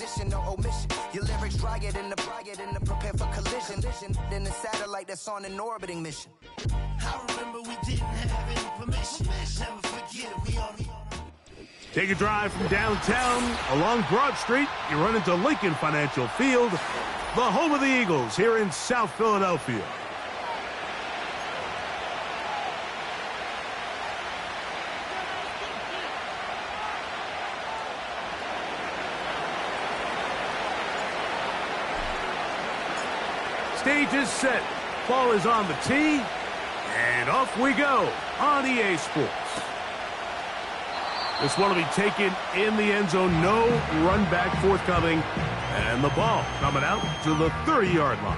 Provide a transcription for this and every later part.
addition, no omission. Your lyrics dry it in the prepare for collision. Then the satellite that's on an orbiting mission. I remember we didn't have any permission. Never forget it, we only... Take a drive from downtown along Broad Street. You run into Lincoln Financial Field, the home of the Eagles here in South Philadelphia. Stage is set. Ball is on the tee. And off we go on EA Sports. This one will be taken in the end zone. No run back forthcoming. And the ball coming out to the 30-yard line.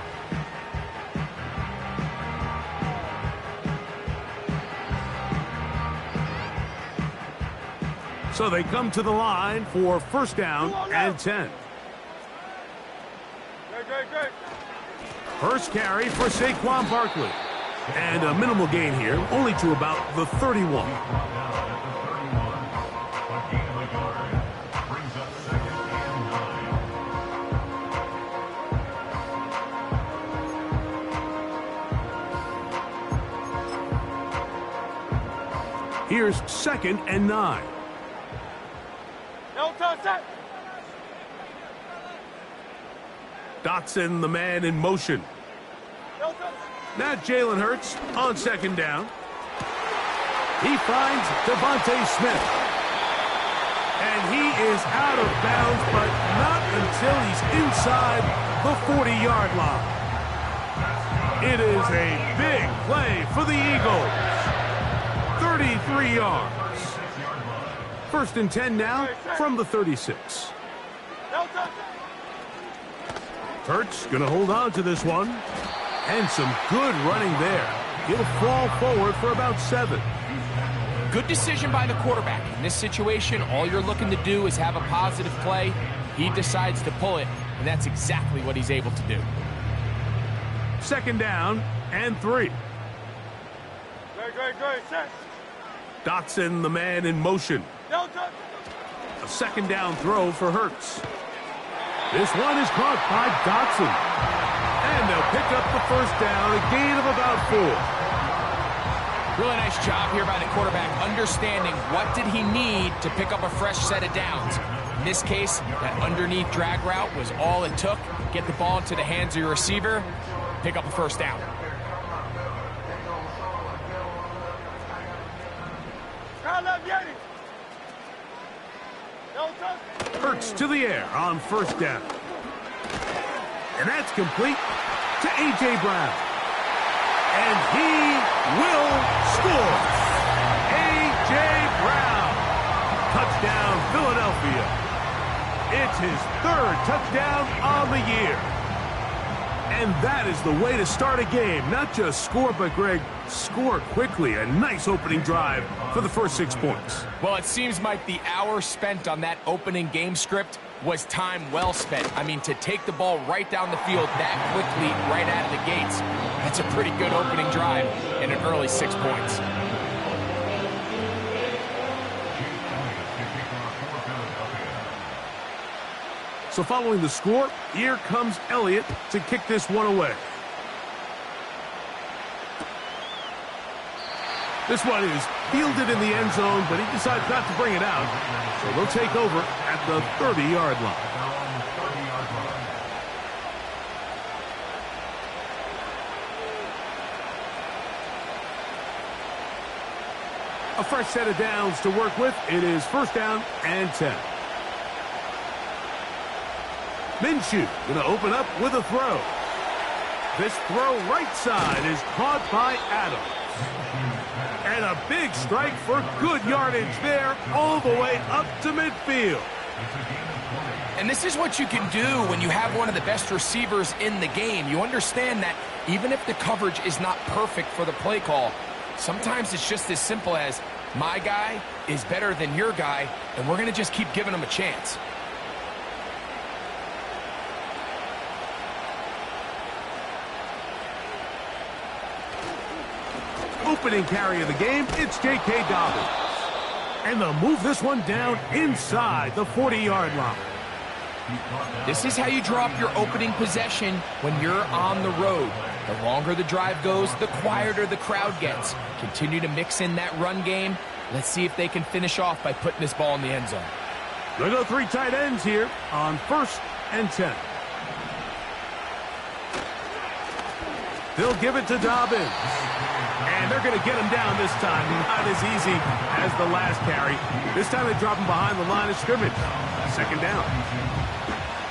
So they come to the line for first down and 10. First carry for Saquon Barkley. And a minimal gain here, only to about the 31. Here's 2nd and 9. Dotson, the man in motion. Now Jalen Hurts on 2nd down. He finds Devontae Smith. And he is out of bounds, but not until he's inside the 40-yard line. It is a big play for the Eagles. 33 yards. 1st and 10 now from the 36. Hurts going to hold on to this one. And some good running there. He'll fall forward for about 7. Good decision by the quarterback. In this situation, all you're looking to do is have a positive play. He decides to pull it, and that's exactly what he's able to do. 2nd down and 3. Dotson, the man in motion. A 2nd down throw for Hurts. This one is caught by Dotson. And they'll pick up the first down, a gain of about 4. Really nice job here by the quarterback, understanding what did he need to pick up a fresh set of downs. In this case, that underneath drag route was all it took. Get the ball into the hands of your receiver, pick up a first down. Hurts to the air on 1st down. And that's complete to A.J. Brown. And he will score. A.J. Brown. Touchdown, Philadelphia. It's his 3rd touchdown on the year. And that is the way to start a game. Not just score, but, Greg, score quickly. A nice opening drive for the first 6 points. Well, it seems like the hour spent on that opening game script was time well spent. I mean, to take the ball right down the field that quickly right out of the gates, that's a pretty good opening drive and an early 6 points. So following the score, here comes Elliott to kick this one away. This one is fielded in the end zone, but he decides not to bring it out. So they'll take over at the 30-yard line. A fresh set of downs to work with. It is 1st down and 10. Minshew going to open up with a throw. This throw right side is caught by Adams. And a big strike for good yardage there all the way up to midfield. And this is what you can do when you have one of the best receivers in the game. You understand that even if the coverage is not perfect for the play call, sometimes it's just as simple as my guy is better than your guy, and we're going to just keep giving him a chance. Opening carry of the game, it's J.K. Dobbins. And they'll move this one down inside the 40-yard line. This is how you draw up your opening possession when you're on the road. The longer the drive goes, the quieter the crowd gets. Continue to mix in that run game. Let's see if they can finish off by putting this ball in the end zone. They'll go 3 tight ends here on 1st and 10. They'll give it to Dobbins. And they're going to get him down this time. Not as easy as the last carry. This time they drop him behind the line of scrimmage. 2nd down.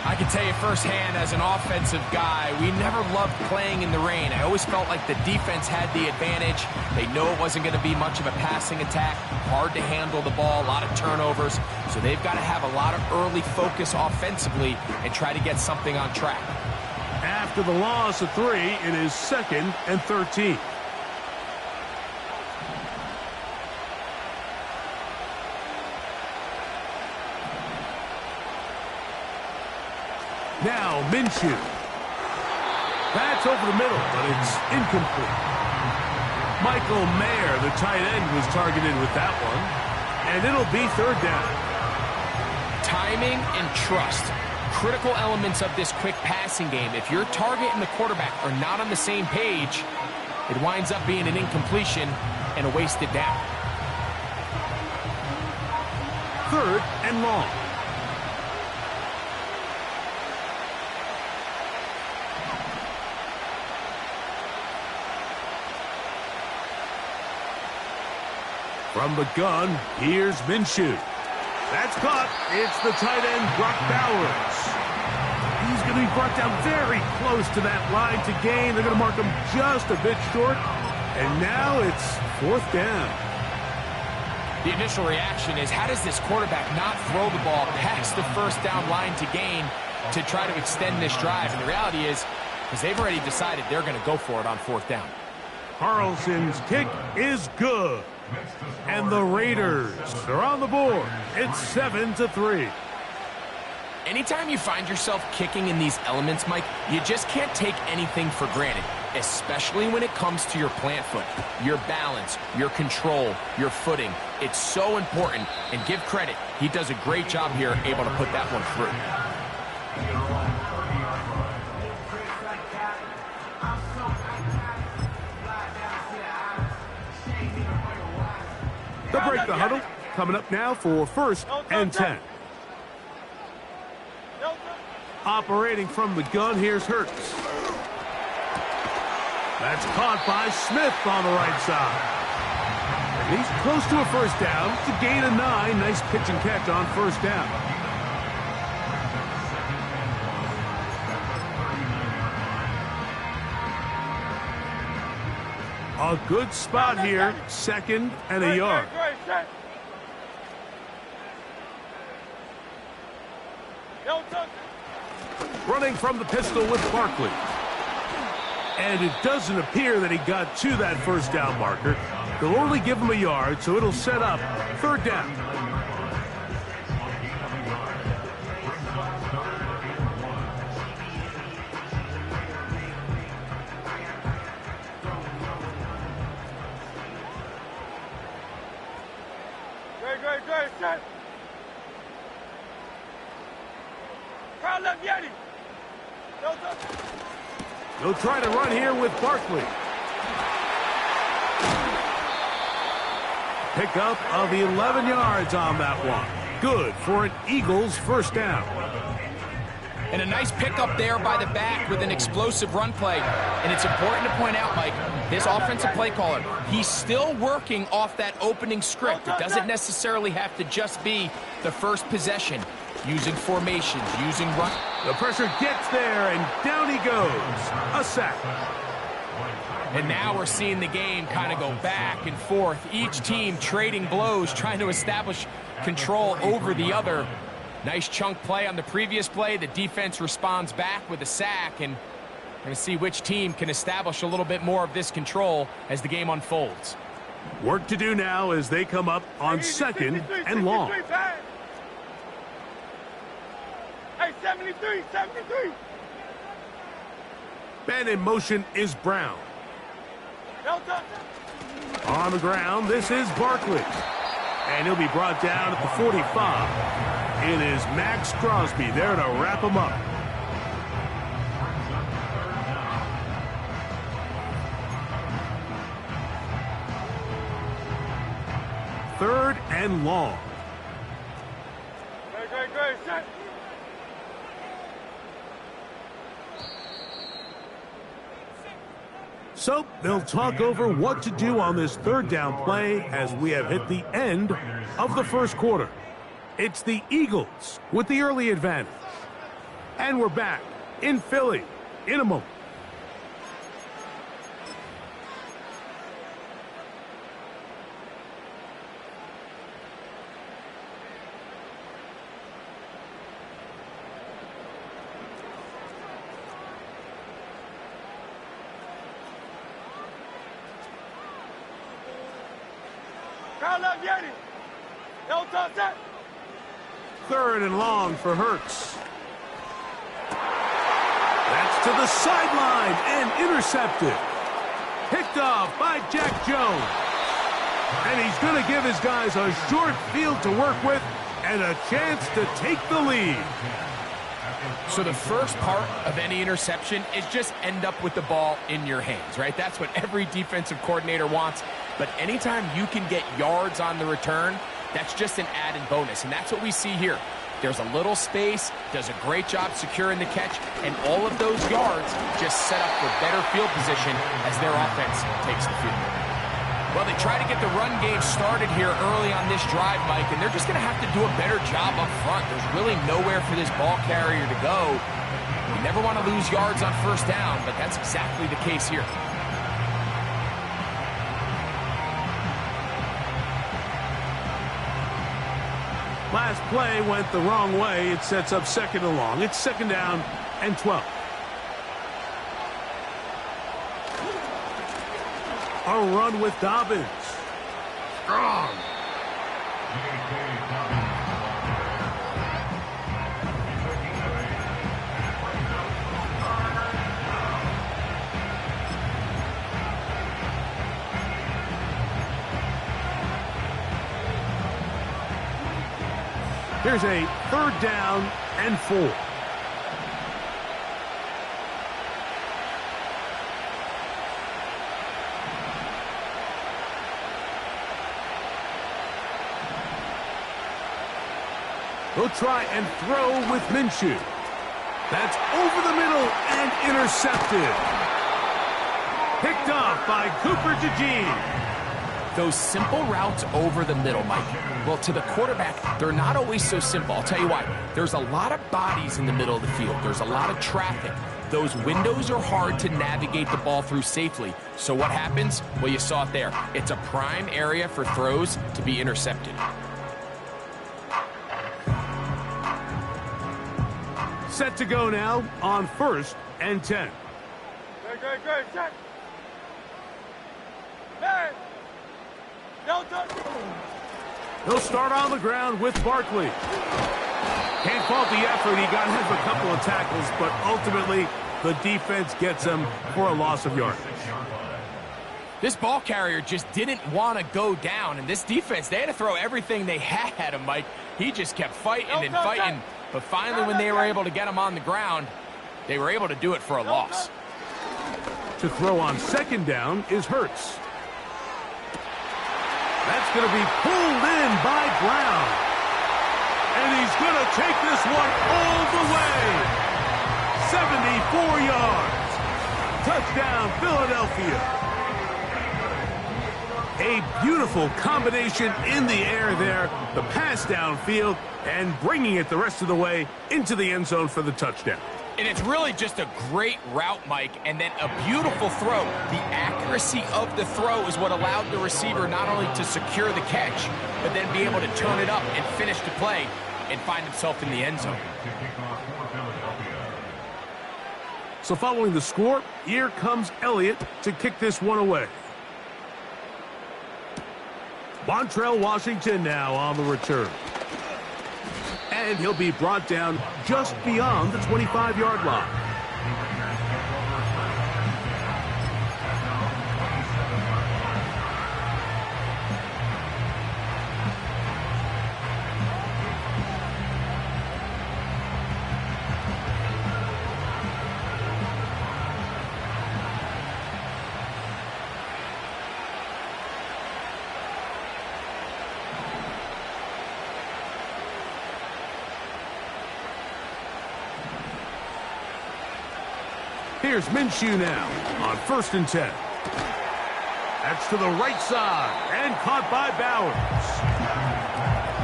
I can tell you firsthand as an offensive guy, we never loved playing in the rain. I always felt like the defense had the advantage. They know it wasn't going to be much of a passing attack. Hard to handle the ball, a lot of turnovers. So they've got to have a lot of early focus offensively and try to get something on track. After the loss of 3, it is 2nd and 13. Now Minshew. That's over the middle, but it's incomplete. Michael Mayer, the tight end, was targeted with that one. And it'll be 3rd down. Timing and trust. Critical elements of this quick passing game. If your target and the quarterback are not on the same page, it winds up being an incompletion and a wasted down. 3rd and long. From the gun, here's Minshew. That's caught. It's the tight end, Brock Bowers. He's going to be brought down very close to that line to gain. They're going to mark him just a bit short. And now it's 4th down. The initial reaction is, how does this quarterback not throw the ball past the 1st down line to gain to try to extend this drive? And the reality is, because they've already decided they're going to go for it on 4th down. Carlson's kick is good. And the Raiders are on the board. It's 7-3. Anytime you find yourself kicking in these elements, Mike, you just can't take anything for granted, especially when it comes to your plant foot, your balance, your control, your footing. It's so important, and give credit. He does a great job here, able to put that one through. They'll break the huddle. Coming up now for 1st and 10. Operating from the gun, here's Hurts. That's caught by Smith on the right side. And he's close to a 1st down. It's a gain of 9. Nice pitch and catch on 1st down. A good spot here, 2nd and a yard. Running from the pistol with Barkley. And it doesn't appear that he got to that 1st down marker. They'll only give him a yard, so it'll set up 3rd down. They'll try to run here with Barkley. Pickup of 11 yards on that one. Good for an Eagles 1st down. And a nice pickup there by the back with an explosive run play. And it's important to point out, Mike, this offensive play caller, he's still working off that opening script. It doesn't necessarily have to just be the first possession. Using formations, using run. The pressure gets there, and down he goes. A sack. And now we're seeing the game kind of go back and forth. Each team trading blows, trying to establish control over the other. Nice chunk play on the previous play. The defense responds back with a sack, and we're going to see which team can establish a little bit more of this control as the game unfolds. Work to do now as they come up on 2nd and long. Hey, 73. Man in motion is Brown. On the ground, this is Barkley. And he'll be brought down at the 45. It is Max Crosby there to wrap him up. Third and long. Great, set. So they'll talk over what to do on this third down play as we have hit the end of the first quarter. It's the Eagles with the early advantage. And we're back in Philly in a moment. Third and long for Hurts. That's to the sideline and intercepted. Picked off by Jack Jones. And he's going to give his guys a short field to work with and a chance to take the lead. So the first part of any interception is just end up with the ball in your hands, right? That's what every defensive coordinator wants. But anytime you can get yards on the return, that's just an added bonus, and that's what we see here. There's a little space, does a great job securing the catch, and all of those yards just set up for better field position as their offense takes the field. Well, they try to get the run game started here early on this drive, Mike, and they're just going to have to do a better job up front. There's really nowhere for this ball carrier to go. You never want to lose yards on first down, but that's exactly the case here. Last play went the wrong way. It sets up second and long. It's second down and 12. A run with Dobbins. Strong. Here's a third down and 4. He'll try and throw with Minshew. That's over the middle and intercepted. Picked off by Cooper DeJean. Those simple routes over the middle, Mike. Well, to the quarterback, they're not always so simple. I'll tell you why. There's a lot of bodies in the middle of the field. There's a lot of traffic. Those windows are hard to navigate the ball through safely. So what happens? Well, you saw it there. It's a prime area for throws to be intercepted. Set to go now on 1st and 10. Great, set. Hey! Don't touch it. He'll start on the ground with Barkley. Can't fault the effort. He got hit with a couple of tackles, but ultimately the defense gets him for a loss of yardage. This ball carrier just didn't want to go down, and this defense, they had to throw everything they had at him, Mike. He just kept fighting and fighting, but finally when they were able to get him on the ground, they were able to do it for a loss. To throw on second down is Hurts. That's going to be pulled in by Brown. And he's going to take this one all the way. 74 yards. Touchdown, Philadelphia. A beautiful combination in the air there. The pass downfield and bringing it the rest of the way into the end zone for the touchdown. And it's really just a great route, Mike, and then a beautiful throw. The accuracy of the throw is what allowed the receiver not only to secure the catch, but then be able to turn it up and finish the play and find himself in the end zone. So following the score, here comes Elliott to kick this one away. Montrell Washington now on the return. And he'll be brought down just beyond the 25-yard line. Here's Minshew now on 1st and 10. That's to the right side and caught by Bowers.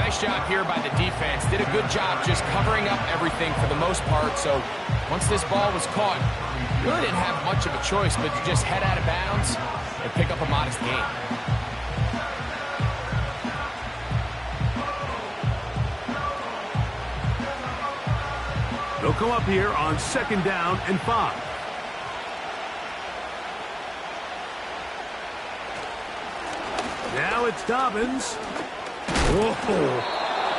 Nice job here by the defense. Did a good job just covering up everything for the most part. So once this ball was caught, really didn't have much of a choice but to just head out of bounds and pick up a modest gain. They'll come up here on 2nd down and 5. Now it's Dobbins. Whoa.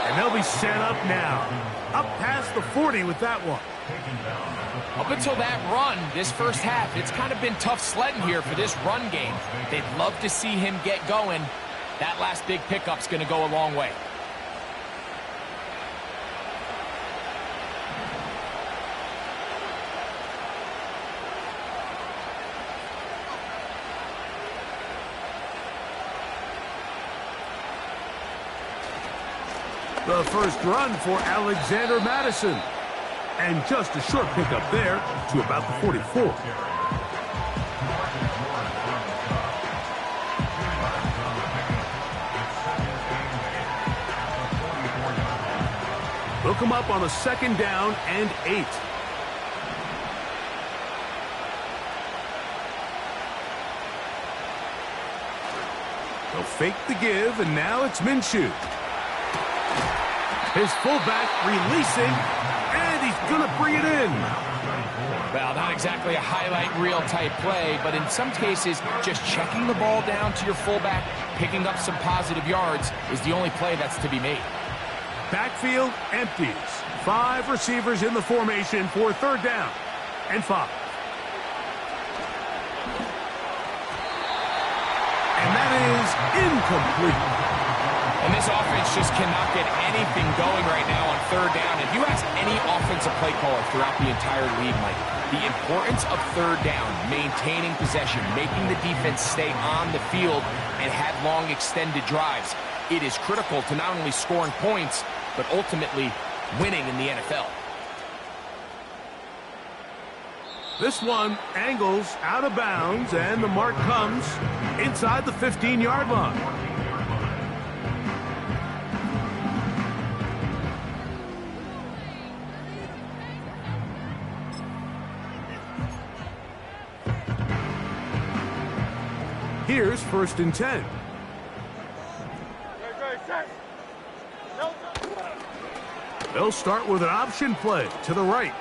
And they'll be set up now. Up past the 40 with that one. Up until that run, this first half, it's kind of been tough sledding here for this run game. They'd love to see him get going. That last big pickup's going to go a long way. The first run for Alexander Madison. And just a short pickup there to about the 44. They'll come up on a 2nd down and 8. They'll fake the give, and now it's Minshew. His fullback releasing, and he's going to bring it in. Well, not exactly a highlight reel type play, but in some cases, just checking the ball down to your fullback, picking up some positive yards is the only play that's to be made. Backfield empties. 5 receivers in the formation for 3rd down and 5. And that is incomplete. And this offense just cannot get anything going right now on 3rd down. If you ask any offensive play caller throughout the entire league, Mike, the importance of 3rd down, maintaining possession, making the defense stay on the field and have long extended drives, it is critical to not only scoring points, but ultimately winning in the NFL. This one angles out of bounds, and the mark comes inside the 15-yard line. Here's 1st and 10. They'll start with an option play to the right.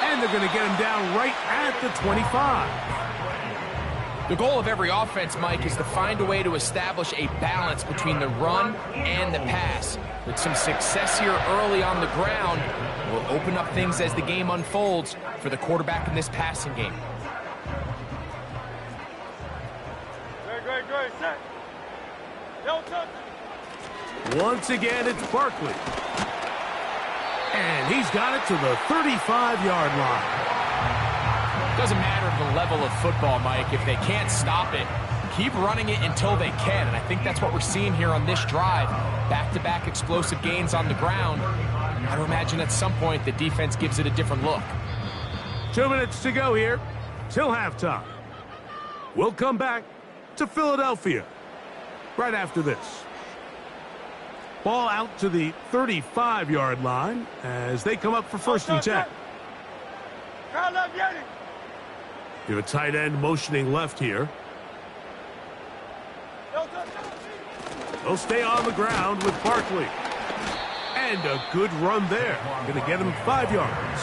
And they're going to get him down right at the 25. The goal of every offense, Mike, is to find a way to establish a balance between the run and the pass. With some success here early on the ground, will open up things as the game unfolds for the quarterback in this passing game. Great, set. No touch. Once again, it's Barkley. And he's got it to the 35-yard line. Doesn't matter the level of football, Mike. If they can't stop it, keep running it until they can. And I think that's what we're seeing here on this drive. Back-to-back explosive gains on the ground. I would imagine at some point the defense gives it a different look. 2 minutes to go here till halftime. We'll come back to Philadelphia right after this. Ball out to the 35-yard line as they come up for 1st and 10. You have a tight end motioning left here. They'll stay on the ground with Barkley. And a good run there. Going to get him 5 yards.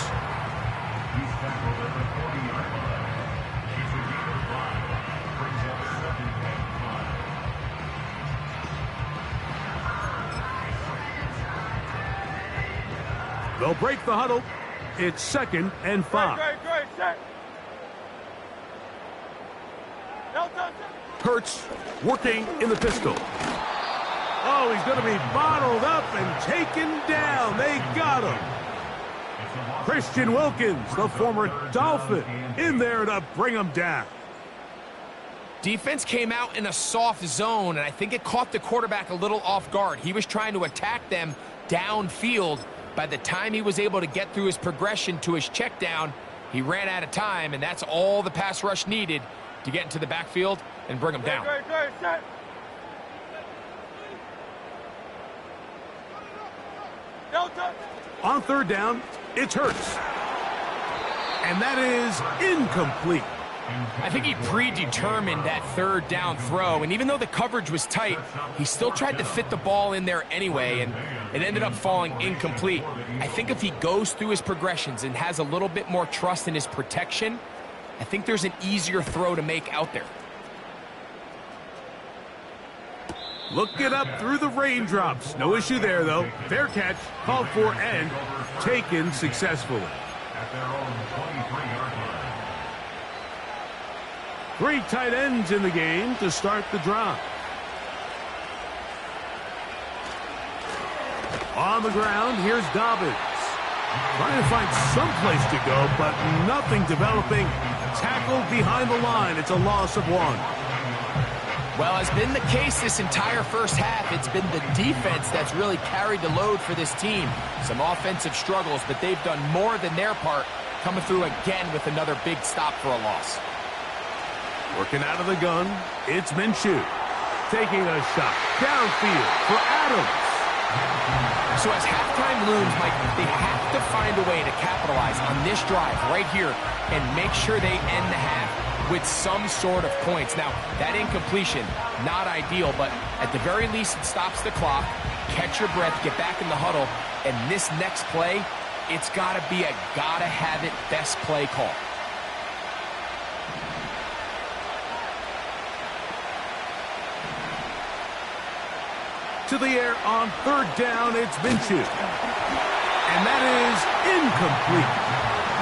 They'll break the huddle. It's 2nd and 5. Great, set. No touch. Hurts working in the pistol. Oh, he's going to be bottled up and taken down. They got him. Christian Wilkins, the former Dolphin, in there to bring him down. Defense came out in a soft zone, and I think it caught the quarterback a little off guard. He was trying to attack them downfield, By the time he was able to get through his progression to his check down, he ran out of time, and that's all the pass rush needed to get into the backfield and bring him down. On third down, it's Hurts. And that is incomplete. I think he predetermined that third down throw, and even though the coverage was tight, he still tried to fit the ball in there anyway, and it ended up falling incomplete. I think if he goes through his progressions and has a little bit more trust in his protection, I think there's an easier throw to make out there. Look it up through the raindrops. No issue there, though. Fair catch, called for, and taken successfully. At their own 23-yard line. 3 tight ends in the game to start the drive. On the ground, here's Dobbins. Trying to find some place to go, but nothing developing. Tackled behind the line. It's a loss of 1. Well, as been the case this entire first half, it's been the defense that's really carried the load for this team. Some offensive struggles, but they've done more than their part, coming through again with another big stop for a loss. Working out of the gun, it's Minshew. Taking a shot downfield for Adams. So as halftime looms, Mike, they have to find a way to capitalize on this drive right here and make sure they end the half with some sort of points. Now, that incompletion, not ideal, but at the very least, it stops the clock. Catch your breath, get back in the huddle, and this next play, it's got to be a gotta-have-it best play call. To the air on third down, it's Minshew. And that is incomplete.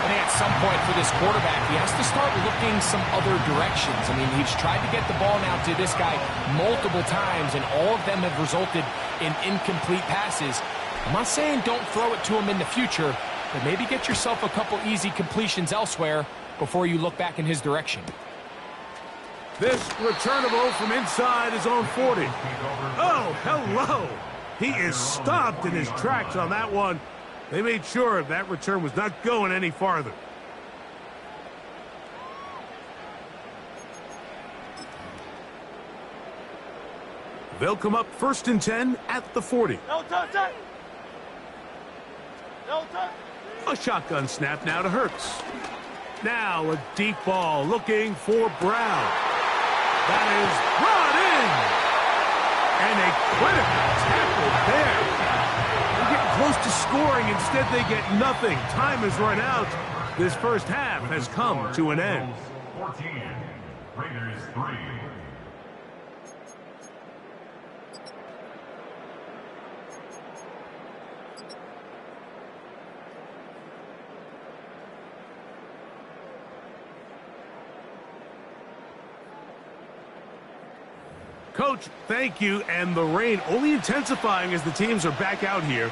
I think at some point for this quarterback, he has to start looking some other directions. I mean, he's tried to get the ball now to this guy multiple times, and all of them have resulted in incomplete passes. I'm not saying don't throw it to him in the future, but maybe get yourself a couple easy completions elsewhere before you look back in his direction. This returnable from inside his own 40. Oh, hello. He is stopped in his tracks on that one. They made sure that return was not going any farther. They'll come up 1st and 10 at the 40. No touch. No touch. A shotgun snap now to Hurts. Now a deep ball looking for Brown. That is brought in. And a critical tackle there. They're getting close to scoring. Instead, they get nothing. Time is run out. This first half has come to an end. 14, Raiders 3. Coach, thank you. And the rain only intensifying as the teams are back out here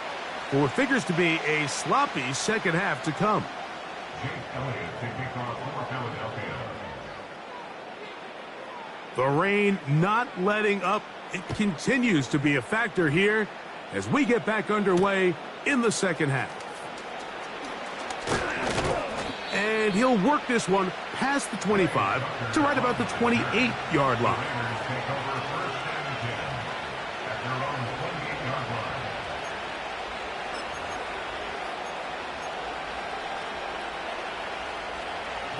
for what figures to be a sloppy second half to come. Jake Elliott to kick off for Philadelphia. The rain not letting up. It continues to be a factor here as we get back underway in the second half. And he'll work this one past the 25 to right about the 28-yard line.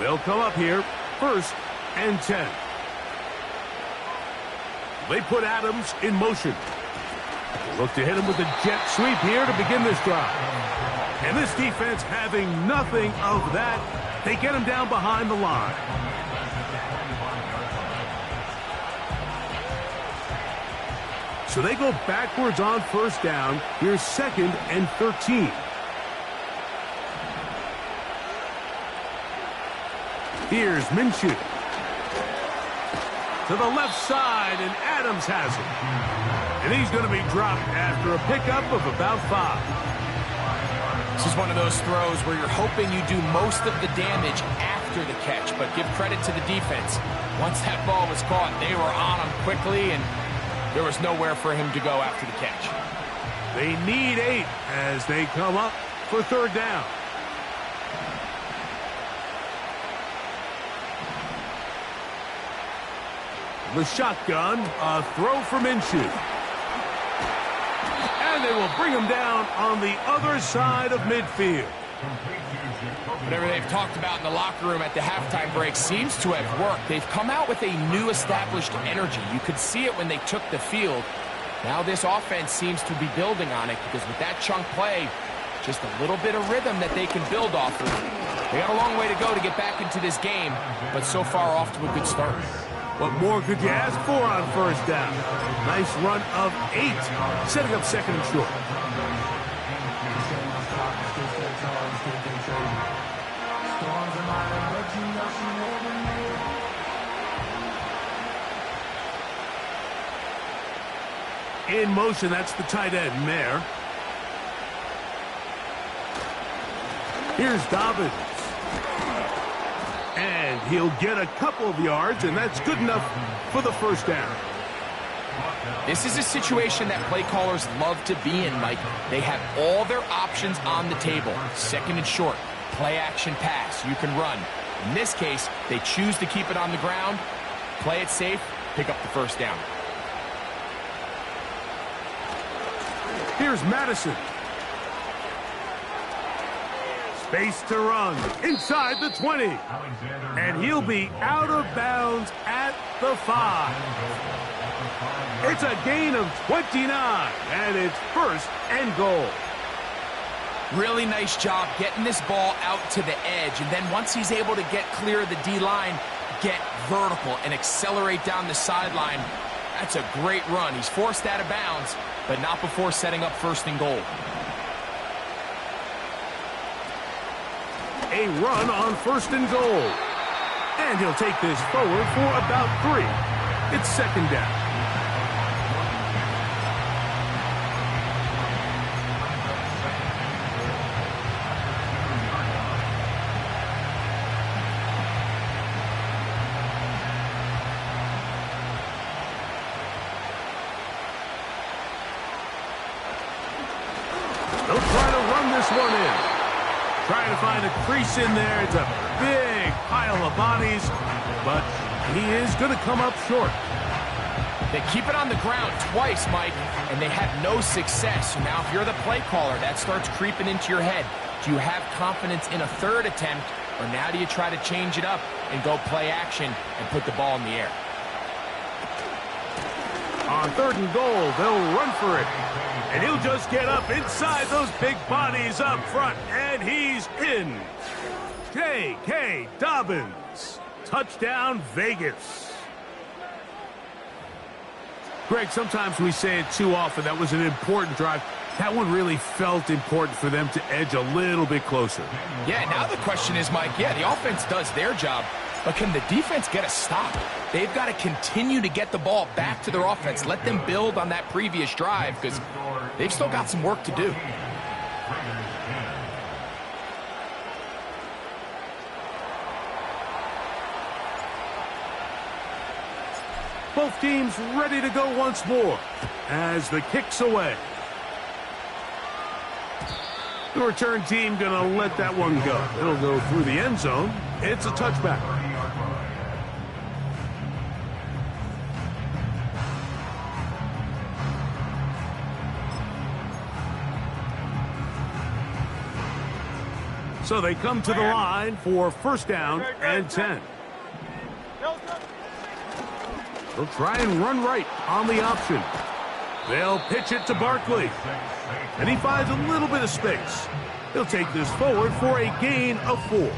They'll come up here 1st and 10. They put Adams in motion. They look to hit him with a jet sweep here to begin this drive. And this defense having nothing of that. They get him down behind the line. So they go backwards on 1st down. Here's 2nd and 13. Here's Minshew. To the left side, and Adams has it. And he's going to be dropped after a pickup of about 5. This is one of those throws where you're hoping you do most of the damage after the catch, but give credit to the defense. Once that ball was caught, they were on him quickly, and there was nowhere for him to go after the catch. They need 8 as they come up for third down. The shotgun, a throw from Minshew. And they will bring him down on the other side of midfield. Whatever they've talked about in the locker room at the halftime break seems to have worked. They've come out with a new established energy. You could see it when they took the field. Now this offense seems to be building on it because with that chunk play, just a little bit of rhythm that they can build off of. They got a long way to go to get back into this game, but so far off to a good start. What more could you ask for on first down? Nice run of 8, setting up second and short. In motion, that's the tight end, Mayer. Here's Dobbins. And he'll get a couple of yards, and that's good enough for the first down. This is a situation that play callers love to be in, Mike. They have all their options on the table. Second and short, play action pass, you can run. In this case, they choose to keep it on the ground, play it safe, pick up the first down. Here's Madison. Space to run inside the 20. And he'll be out of bounds at the 5. It's a gain of 29, and it's first and goal. Really nice job getting this ball out to the edge, and then once he's able to get clear of the D-line, get vertical and accelerate down the sideline. That's a great run. He's forced out of bounds, but not before setting up first and goal. A run on first and goal. And he'll take this forward for about 3. It's second down. They'll try to run this one in. Trying to find a crease in there. It's a big pile of bodies, but he is going to come up short. They keep it on the ground twice, Mike, and they have no success. So now if you're the play caller, that starts creeping into your head. Do you have confidence in a third attempt, or now do you try to change it up and go play action and put the ball in the air? On third and goal, they'll run for it. And he'll just get up inside those big bodies up front, and he's in. J.K. Dobbins. Touchdown, Vegas. Greg, sometimes we say it too often. That was an important drive. That one really felt important for them to edge a little bit closer. Yeah, now the question is, Mike, yeah, the offense does their job, but can the defense get a stop? They've got to continue to get the ball back to their offense. Let them build on that previous drive because they've still got some work to do. Both teams ready to go once more as the kick's away. The return team going to let that one go. It'll go through the end zone. It's a touchback. So they come to the line for first down and 10. They'll try and run right on the option. They'll pitch it to Barkley. And he finds a little bit of space. He'll take this forward for a gain of 4.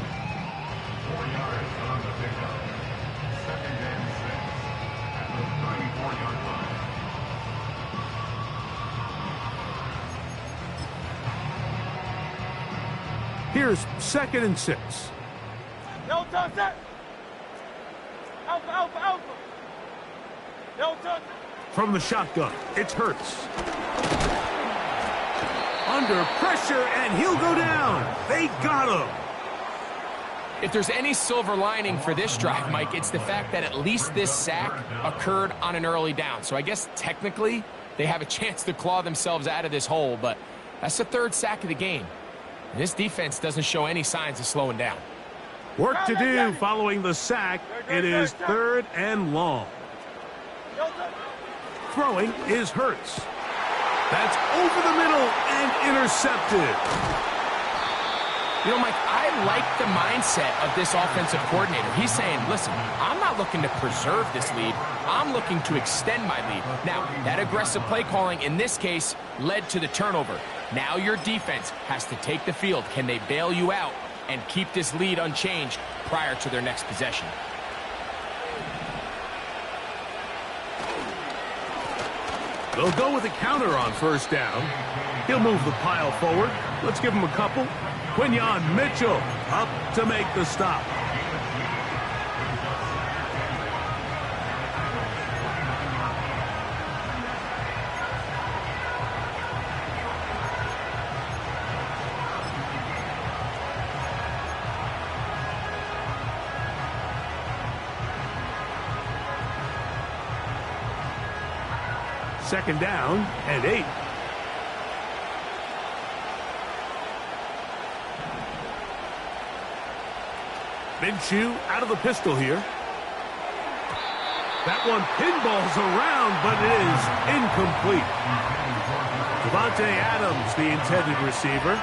Here's second and 6. No touch that. Alpha, alpha, alpha. No touch. From the shotgun, it's Hurts. Under pressure, and he'll go down. They got him. If there's any silver lining for this drive, Mike, it's the fact that at least this sack occurred on an early down. So I guess technically they have a chance to claw themselves out of this hole, but that's the third sack of the game. And this defense doesn't show any signs of slowing down. Work to do following the sack. It is 3rd and long. Throwing is Hurts. That's over the middle and intercepted. You know, Mike, I like the mindset of this offensive coordinator. He's saying, listen, I'm not looking to preserve this lead. I'm looking to extend my lead. Now, that aggressive play calling in this case led to the turnover. Now your defense has to take the field. Can they bail you out and keep this lead unchanged prior to their next possession? They'll go with a counter on 1st down. He'll move the pile forward. Let's give him a couple. Quinyon Mitchell up to make the stop. Second down and 8. Minshew out of the pistol here. That one pinballs around, but it is incomplete. Devontae Adams, the intended receiver.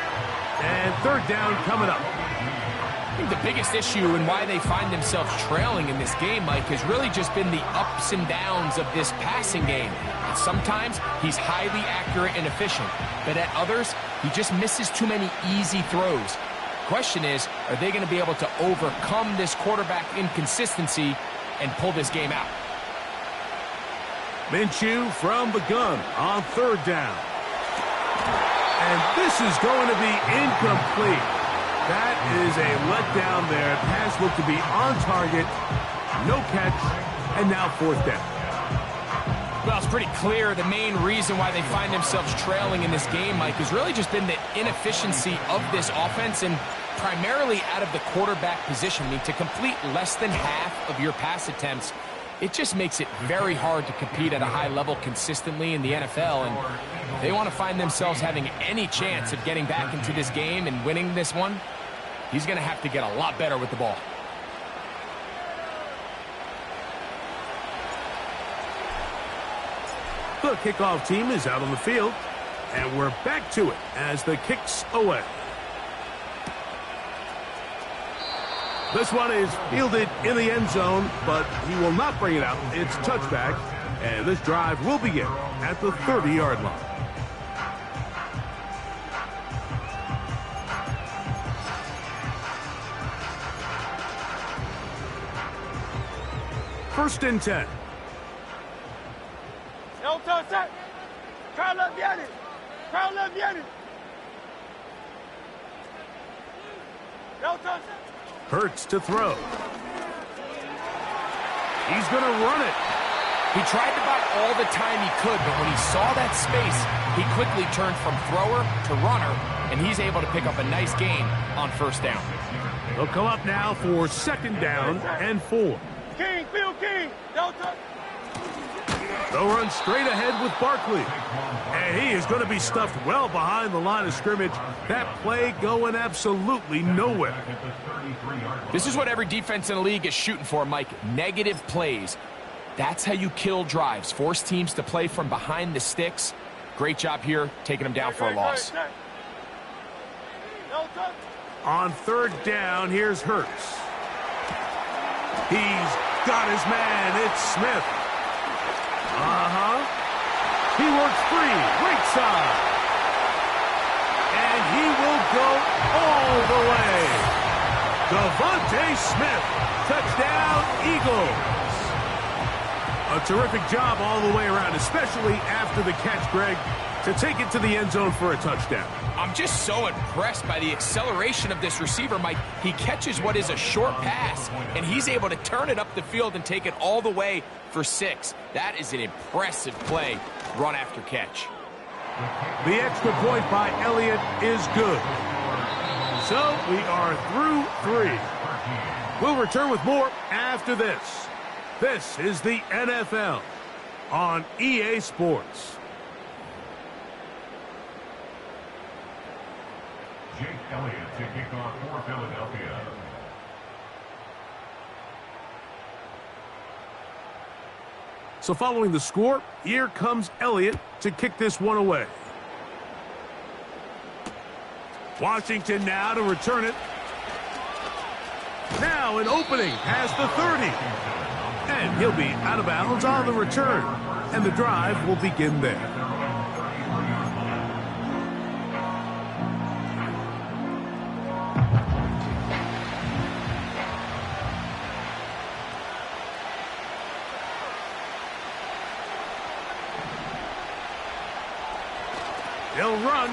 And 3rd down coming up. I think the biggest issue and why they find themselves trailing in this game, Mike, has really just been the ups and downs of this passing game. And sometimes he's highly accurate and efficient, but at others, he just misses too many easy throws. Question is, are they going to be able to overcome this quarterback inconsistency and pull this game out? Minshew from the gun on 3rd down. And this is going to be incomplete. That is a letdown there. Pass looked to be on target. No catch. And now 4th down. Well, it's pretty clear the main reason why they find themselves trailing in this game, Mike, has really just been the inefficiency of this offense and primarily out of the quarterback position. I mean, to complete less than half of your pass attempts, it just makes it very hard to compete at a high level consistently in the NFL. And if they want to find themselves having any chance of getting back into this game and winning this one, he's going to have to get a lot better with the ball. The kickoff team is out on the field, and we're back to it as the kick's away. This one is fielded in the end zone, but he will not bring it out. It's touchback, and this drive will begin at the 30-yard line. First and 10. Hurts to throw. He's going to run it. He tried about all the time he could, but when he saw that space, he quickly turned from thrower to runner, and he's able to pick up a nice gain on 1st down. They'll come up now for 2nd down and 4. King, Bill King, don't touch. They'll run straight ahead with Barkley. And he is going to be stuffed well behind the line of scrimmage. That play going absolutely nowhere. This is what every defense in the league is shooting for, Mike. Negative plays. That's how you kill drives. Force teams to play from behind the sticks. Great job here, taking them down for a loss. On 3rd down, here's Hurts. He's got his man. It's Smith. He works free, right side. And he will go all the way. Devontae Smith, touchdown Eagles. A terrific job all the way around, especially after the catch, Greg, to take it to the end zone for a touchdown. I'm just so impressed by the acceleration of this receiver, Mike. He catches what is a short pass, and he's able to turn it up the field and take it all the way for 6. That is an impressive play, run after catch. The extra point by Elliott is good. So we are through 3. We'll return with more after this. This is the NFL on EA Sports. Elliott to kick off for Philadelphia. So following the score, here comes Elliott to kick this one away. Washington now to return it. Now an opening past the 30. And he'll be out of bounds on the return. And the drive will begin there. He'll run.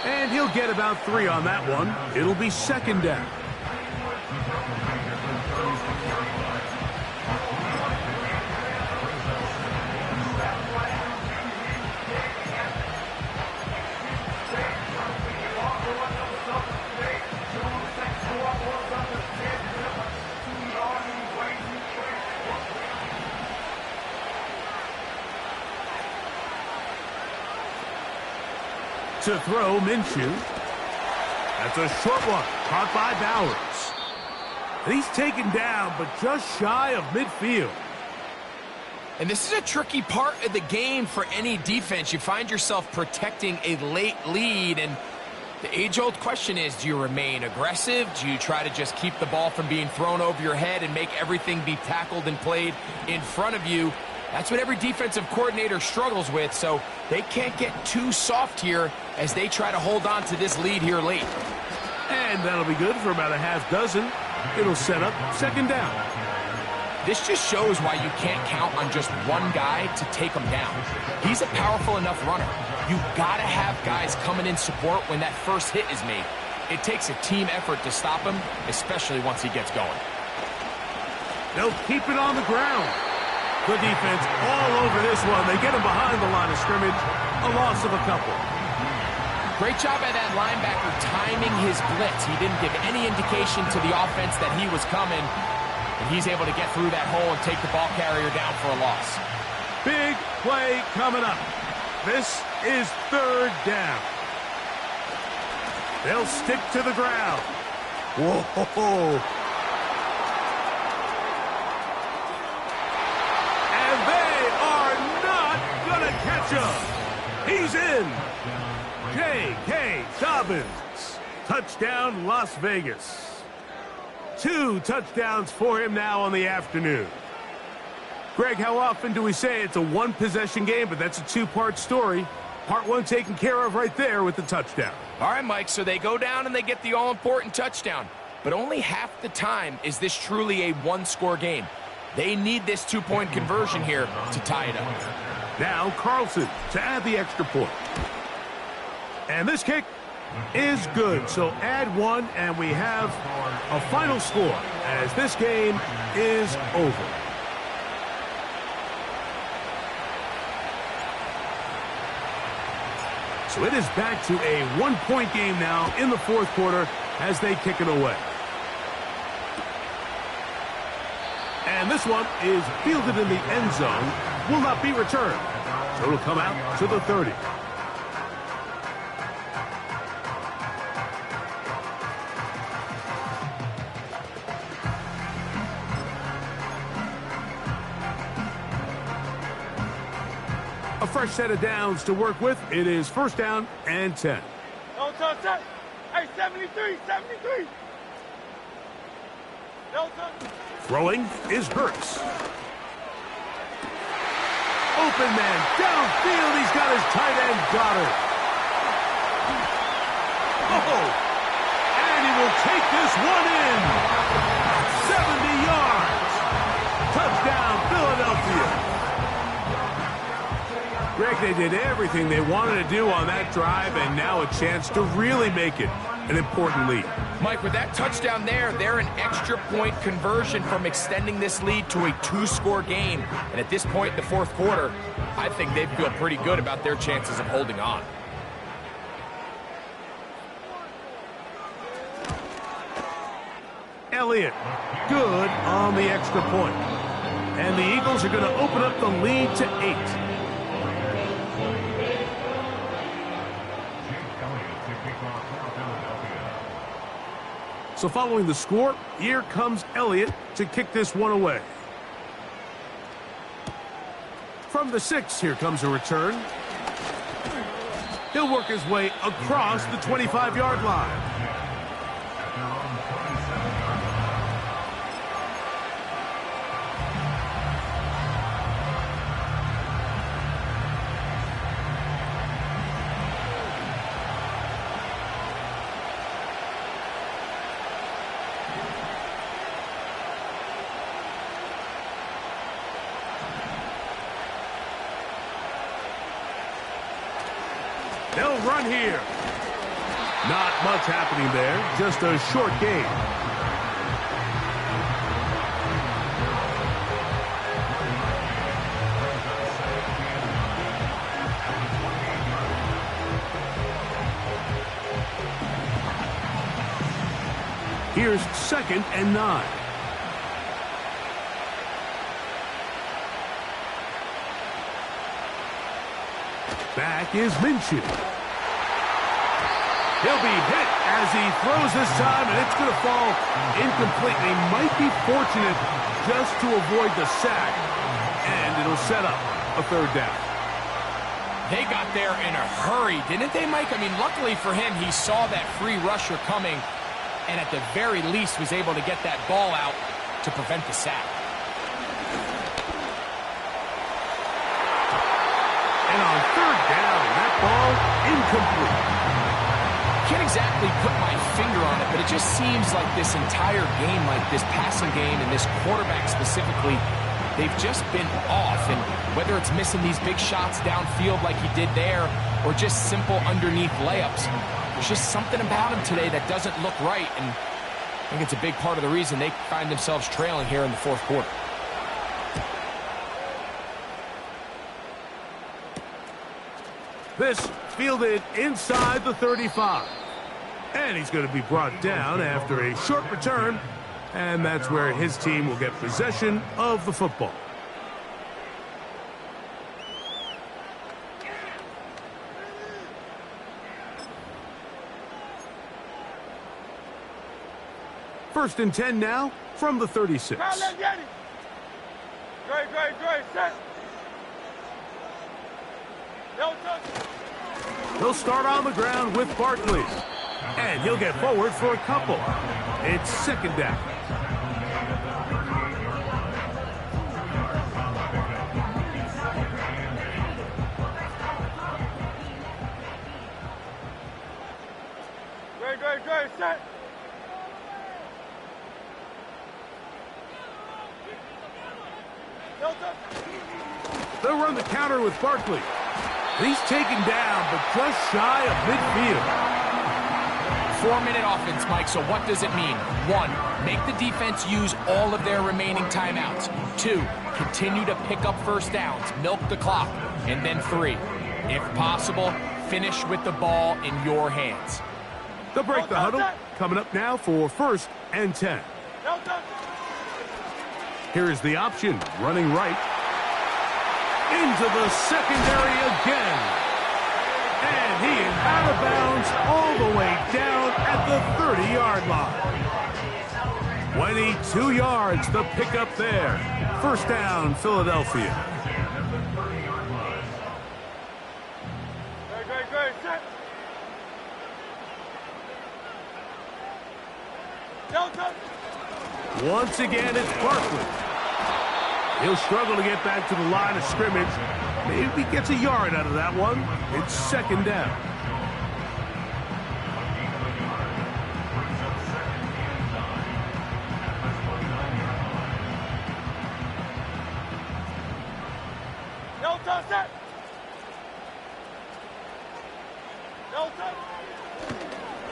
And he'll get about 3 on that one. It'll be second down. To throw, Minshew. That's a short one, caught by Bowers. And he's taken down, but just shy of midfield. And this is a tricky part of the game for any defense. You find yourself protecting a late lead, and the age-old question is, do you remain aggressive? Do you try to just keep the ball from being thrown over your head and make everything be tackled and played in front of you? That's what every defensive coordinator struggles with, so they can't get too soft here as they try to hold on to this lead here late. And that'll be good for about a half dozen. It'll set up second down. This just shows why you can't count on just one guy to take him down. He's a powerful enough runner. You've got to have guys coming in support when that first hit is made. It takes a team effort to stop him, especially once he gets going. They'll keep it on the ground. The defense all over this one. They get him behind the line of scrimmage. A loss of a couple. Great job by that linebacker timing his blitz. He didn't give any indication to the offense that he was coming. And he's able to get through that hole and take the ball carrier down for a loss. Big play coming up. This is third down. They'll stick to the ground. Whoa. And they are not going to catch him. He's in. J.K. Dobbins. Touchdown, Las Vegas. 2 touchdowns for him now on the afternoon. Greg, how often do we say it's a one-possession game, but that's a 2-part story? Part 1 taken care of right there with the touchdown. All right, Mike, so they go down and they get the all-important touchdown. But only half the time is this truly a one-score game. They need this 2-point conversion here to tie it up. Now Carlson to add the extra point. And this kick is good. So add 1, and we have a final score as this game is over. So it is back to a 1-point game now in the fourth quarter as they kick it away. And this one is fielded in the end zone, will not be returned. So it'll come out to the 30. A fresh set of downs to work with. It is first down and 10. No touch. Hey, 73. No touch. Throwing is Hurts. Open man downfield. He's got his tight end Goddard. Oh, and he will take this one in. 70 yards. Touchdown, Philadelphia. Greg, they did everything they wanted to do on that drive, and now a chance to really make it an important lead. Mike, with that touchdown there, they're an extra point conversion from extending this lead to a 2-score game. And at this point in the fourth quarter, I think they feel pretty good about their chances of holding on. Elliott, good on the extra point. And the Eagles are going to open up the lead to 8. kickoff for Philadelphia. So following the score, here comes Elliott to kick this one away. From the 6, here comes a return. He'll work his way across the 25-yard line. They'll run here. Not much happening there, just a short gain. Here's 2nd and 9. Back is Minshew. He'll be hit as he throws this time, and it's going to fall incomplete. He might be fortunate just to avoid the sack, and it'll set up a 3rd down. They got there in a hurry, didn't they, Mike? I mean, luckily for him, he saw that free rusher coming, and at the very least was able to get that ball out to prevent the sack. And on 3rd down, that ball incomplete. Can't exactly put my finger on it, but it just seems like this entire game, like this passing game and this quarterback specifically, they've just been off. And whether it's missing these big shots downfield like he did there or just simple underneath layups, there's just something about him today that doesn't look right. And I think it's a big part of the reason they find themselves trailing here in the 4th quarter. This fielded inside the 35. And he's going to be brought down after a short return. And that's where his team will get possession of the football. First and 10 now from the 36. Great, set. He'll start on the ground with Barkley. And he'll get forward for a couple. It's 2nd down. Great, set. They'll run the counter with Barkley. He's taken down, but just shy of midfield. 4-minute offense, Mike, so what does it mean? 1, make the defense use all of their remaining timeouts. 2, continue to pick up 1st downs, milk the clock. And then 3, if possible, finish with the ball in your hands. They'll break the huddle. Coming up now for 1st and 10. Here is the option, running right. Into the secondary again. And he is out of bounds all the way down at the 30-yard line. 22 yards, the pickup there. 1st down, Philadelphia. Great, set. Once again, it's Barkley. He'll struggle to get back to the line of scrimmage. Maybe gets a yard out of that one. It's 2nd down.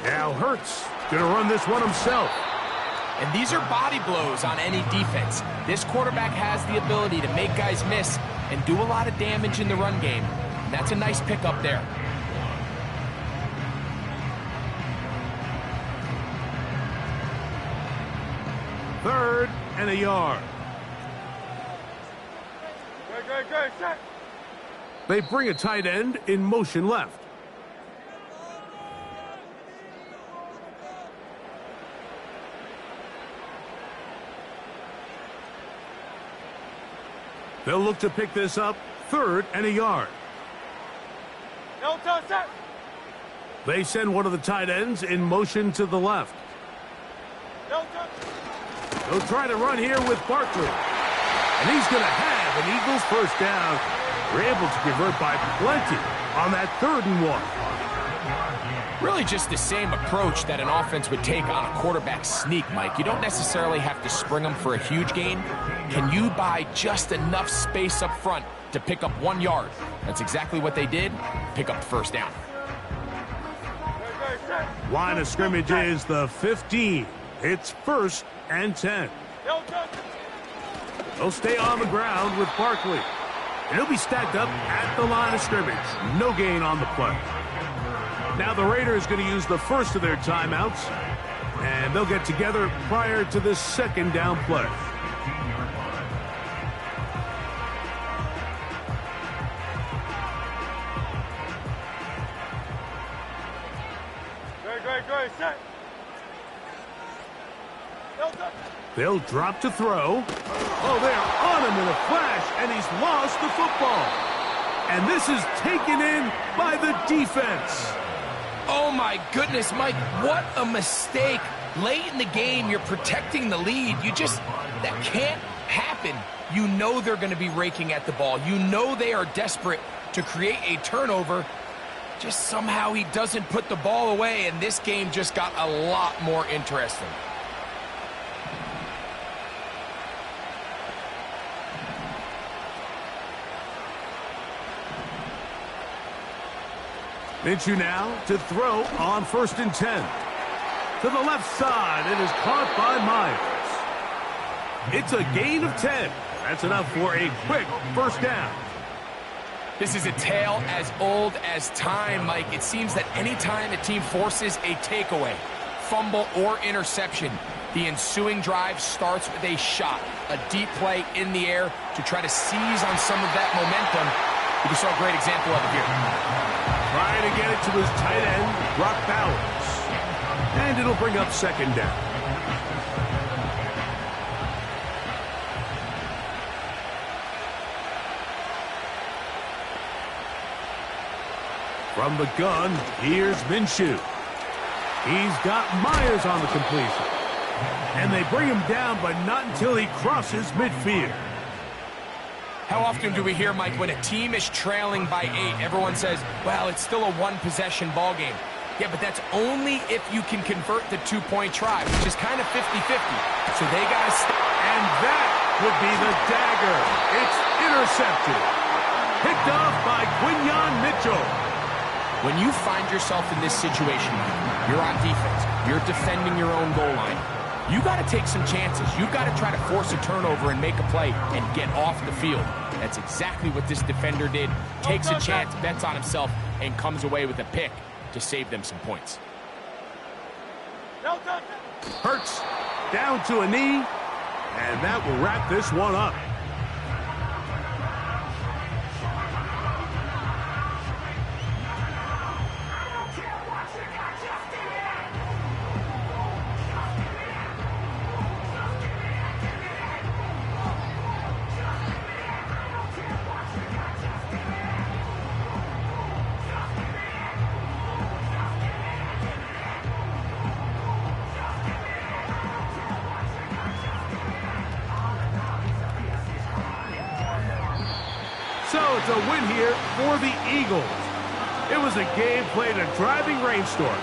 Now Hurts going to run this one himself. And these are body blows on any defense. This quarterback has the ability to make guys miss and do a lot of damage in the run game. And that's a nice pickup there. Third and a yard. Great, set. They bring a tight end in motion left. They'll look to pick this up, 3rd and a yard. No toe set. They send one of the tight ends in motion to the left. No toe. They'll try to run here with Barkley. And he's going to have an Eagles first down. We're able to convert by plenty on that 3rd and 1. Really just the same approach that an offense would take on a quarterback sneak, Mike. You don't necessarily have to spring them for a huge gain. Can you buy just enough space up front to pick up 1 yard? That's exactly what they did. Pick up the first down. Line of scrimmage is the 15. It's 1st and 10. No toe. They'll stay on the ground with Barkley. And he'll be stacked up at the line of scrimmage. No gain on the play. Now the Raiders going to use the first of their timeouts. And they'll get together prior to this 2nd down play. Great, set. No toe. They'll drop to throw. Oh, they're on him in a flash, and he's lost the football. And this is taken in by the defense. Oh, my goodness, Mike, what a mistake. Late in the game, you're protecting the lead. That can't happen. You know they're going to be raking at the ball. You know they are desperate to create a turnover. Just somehow he doesn't put the ball away, and this game just got a lot more interesting. Minshew now to throw on 1st and 10. To the left side, it is caught by Myers. It's a gain of 10. That's enough for a quick first down. This is a tale as old as time, Mike. It seems that any time a team forces a takeaway, fumble, or interception, the ensuing drive starts with a shot, a deep play in the air to try to seize on some of that momentum. We just saw a great example of it here. Trying to get it to his tight end, Brock Bowers. And it'll bring up 2nd down. From the gun, here's Minshew. He's got Myers on the completion. And they bring him down, but not until he crosses midfield. How often do we hear, Mike, when a team is trailing by 8, everyone says, well, it's still a one-possession ball game. Yeah, but that's only if you can convert the 2-point try, which is kind of 50-50. So they got to stay. And that would be the dagger. It's intercepted. Picked off by Quinyon Mitchell. When you find yourself in this situation, you're on defense, you're defending your own goal line, you got to take some chances. You've got to try to force a turnover and make a play and get off the field. That's exactly what this defender did. Takes a chance, bets on himself, and comes away with a pick to save them some points. Hurts down to a knee, and that will wrap this one up. So it's a win here for the Eagles. It was a game played in a driving rainstorm.